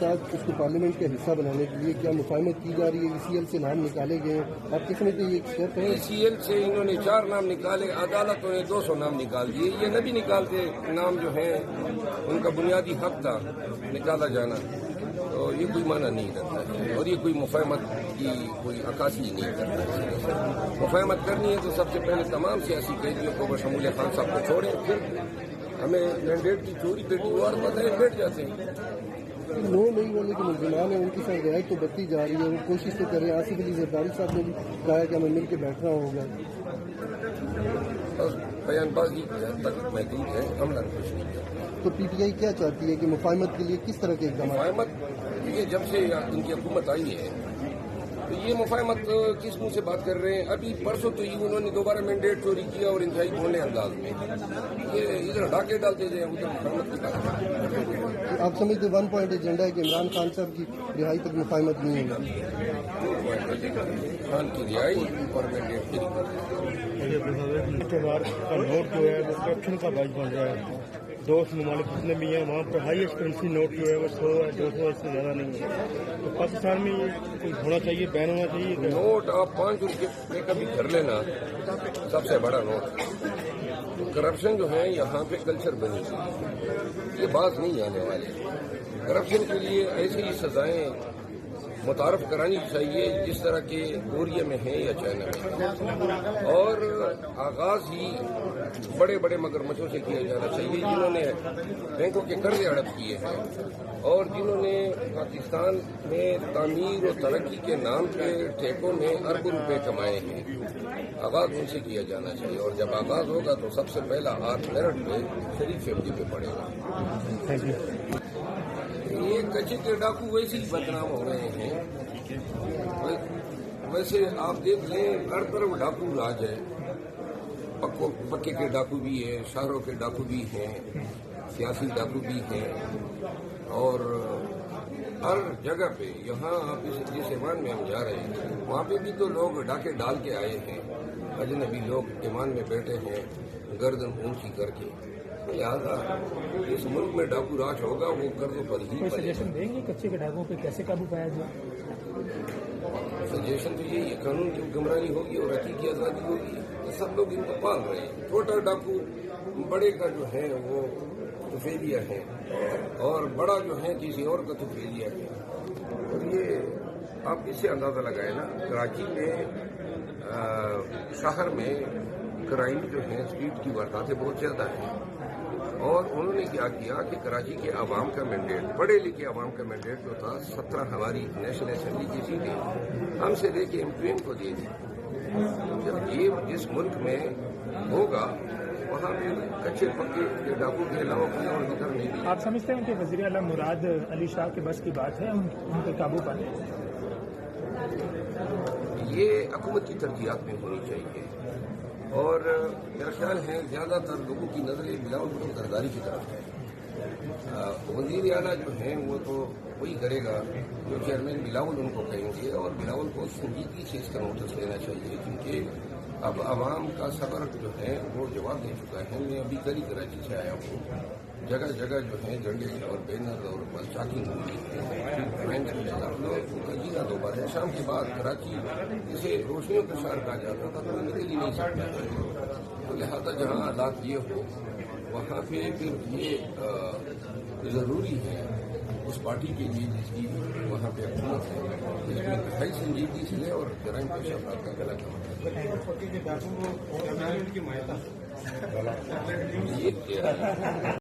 ساتھ اس کو پارلیمنٹ کا حصہ بنانے کے لیے کیا مفاہمت کی جا رہی ہے؟ ECL سے نام نکالے گئے ہیں، آپ کس سمجھتے ہیں یہ ایک اسٹیپ ہے؟ ECL سے انہوں نے 4 نام نکالے، عدالتوں نے 200 نام نکال دیے. یہ نہ بھی نکالتے نام جو ہیں ان کا بنیادی حق تھا نکالا جانا، تو یہ کوئی معنی نہیں رکھتا ہے اور یہ کوئی مفاہمت کی کوئی عکاسی نہیں کرتا ہے. مفاہمت کرنی ہے تو سب سے پہلے تمام سیاسی قیدیوں کو بشمول خان صاحب کو چھوڑیں، پھر ہمیں مینڈیٹ کی چوری پہ اور بتائیں بیٹھ جاتے ہیں. 9 مئی والے جو ملزمان ہیں ان کی ساتھ رعایت تو بڑھتی جا رہی ہے، وہ کوشش تو کریں. آصف علی زرداری صاحب نے بھی کہا کہ ہمیں مل کے بیٹھنا ہوگا. بیان بازی کی حد تک محدود ہے، عملہ کچھ نہیں ہے. تو PTI کیا چاہتی ہے کہ مفاہمت کے لیے کس طرح کے اقدامات؟ مفاہمت یہ جب سے ان کی حکومت آئی ہے تو یہ مفاہمت کس منہ سے بات کر رہے ہیں؟ ابھی پرسوں تو یہ انہوں نے دوبارہ مینڈیٹ چوری کیا اور انتہائی بھولے انداز میں یہ ادھر ڈاکے ڈالتے جائیں ادھر مفاہمت کی بات. آپ سمجھتے 1 پوائنٹ ایجنڈا ہے کہ عمران خان صاحب کی رہائی تک مفاہمت نہیں ہوگی؟ خان کی رہائی اور مینڈیٹ کی کا نوٹ جو ہے وہ کرپشن کا باعث بن رہا ہے. 2 ممالک جتنے بھی ہیں وہاں پر ہائیسٹ کرنسی نوٹ جو ہے وہ 100 ہے، 200 سے زیادہ نہیں ہے. تو پاکستان میں یہ کوئی ہونا چاہیے، بین ہونا چاہیے. نوٹ آپ 5 روپے میں کبھی کر لینا سب سے بڑا نوٹ. کرپشن جو ہے یہاں پہ کلچر بنی ہوئی، یہ بات نہیں آنے والی. کرپشن کے لیے ایسی ہی سزائیں متعارف کرانی چاہیے جس طرح کے کوریا میں ہیں یا چائنا میں، اور آغاز ہی بڑے بڑے مگرمچھوں سے کیا جانا چاہیے جنہوں نے بینکوں کے قرضے ہڑپ کیے ہیں اور جنہوں نے پاکستان میں تعمیر و ترقی کے نام پہ ٹھیکوں میں اربوں روپے کمائے ہیں. آغاز ان سے کیا جانا چاہیے اور جب آغاز ہوگا تو سب سے پہلا ہاتھ میرٹ پہ شریف فیملی پہ پڑے گا. یہ کچے کے ڈاکو ویسے ہی بدنام ہو رہے ہیں. ویسے آپ دیکھ لیں ہر طرف ڈاکو راج ہے. پکے کے ڈاکو بھی ہیں، شہروں کے ڈاکو بھی ہیں، سیاسی ڈاکو بھی ہیں اور ہر جگہ پہ. یہاں آپ جس ایوان میں ہم جا رہے ہیں وہاں پہ بھی تو لوگ ڈاکے ڈال کے آئے ہیں. اجنبی لوگ ایوان میں بیٹھے ہیں گردن اونچی کر کے. لہٰذا اس ملک میں ڈاکو راج ہوگا وہ قرضوں پر ہی. سجیشن دیں گے کچے کے ڈاکوں پہ کیسے قابو پایا جائے؟ سجیشن تو یہی ہے قانون کی حکمرانی ہوگی اور حقیقی آزادی ہوگی. سب لوگ ان کو پال رہے ہیں. چھوٹا ڈاکو بڑے کا جو ہے وہ تفیلیہ ہے اور بڑا جو ہے کسی اور کا تفیلیہ ہے. اور یہ آپ اس سے اندازہ لگائیں نا کراچی میں شہر میں کرائم جو ہے اسٹریٹ کی وارداتیں بہت زیادہ ہیں اور انہوں نے کیا کیا کہ کراچی کے عوام کا مینڈیٹ، پڑھے لکھے عوام کا مینڈیٹ جو تھا 17 ہماری نیشنل اسمبلی کی سیٹیں ہم سے لے کے MP کو دے دی. جب یہ جس ملک میں ہوگا وہاں پہ کچے پکے کے ڈاکو کے علاوہ کوئی اور ذکر نہیں دی. آپ سمجھتے ہیں کہ وزیر اعلیٰ مراد علی شاہ کے بس کی بات ہے ان پہ قابو پانے؟ یہ حکومت کی ترجیحات میں ہونی چاہیے اور میرا خیال ہے زیادہ تر لوگوں کی نظریں بلاول بھٹو زرداری کی طرف ہے. وزیر اعلیٰ جو ہیں وہ تو وہی کرے گا جو چیئرمین بلاول ان کو کہیں گے اور بلاول کو سنجیدگی سے اس کا نوٹس لینا چاہیے کیونکہ اب عوام کا صبر جو ہے وہ جواب دے چکا ہے. میں ابھی کل ہی کراچی سے آیا ہوں. جگہ جگہ جو ہے جھنڈے اور بینر اور چاکنگ ہوئی ہے. جینا دوبارہ ہے. شام کے بعد کراچی جسے روشنیوں کا شہر کہا جاتا تھا تو نکل ہی نہیں سکتا ہے. تو لہٰذا جہاں حالات یہ ہو وہاں پہ پھر یہ ضروری ہے اس پارٹی کے لیے جس کی وہاں پہ حکومت ہے اس میں انتہائی سنجیدگی سے لے اور جرائم پیش افراد کا گلا کام